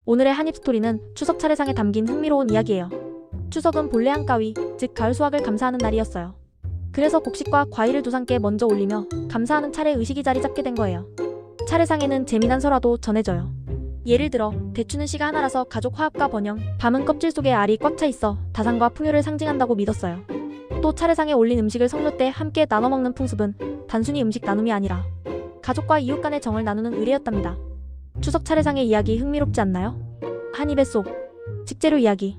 오늘의 한입 스토리는 추석 차례상에 담긴 흥미로운 이야기예요. 추석은 본래 한가위, 즉 가을 수확을 감사하는 날이었어요. 그래서 곡식과 과일을 조상께 먼저 올리며 감사하는 차례 의식이 자리 잡게 된 거예요. 차례상에는 재미난 설화도 전해져요. 예를 들어 대추는 씨가 하나라서 가족 화합과 번영, 밤은 껍질 속에 알이 꽉 차 있어 다산과 풍요를 상징한다고 믿었어요. 또 차례상에 올린 음식을 성묘 때 함께 나눠 먹는 풍습은 단순히 음식 나눔이 아니라 가족과 이웃 간의 정을 나누는 의례였답니다. 추석 차례상의 이야기 흥미롭지 않나요? 한 입에 쏙. 식재료 이야기.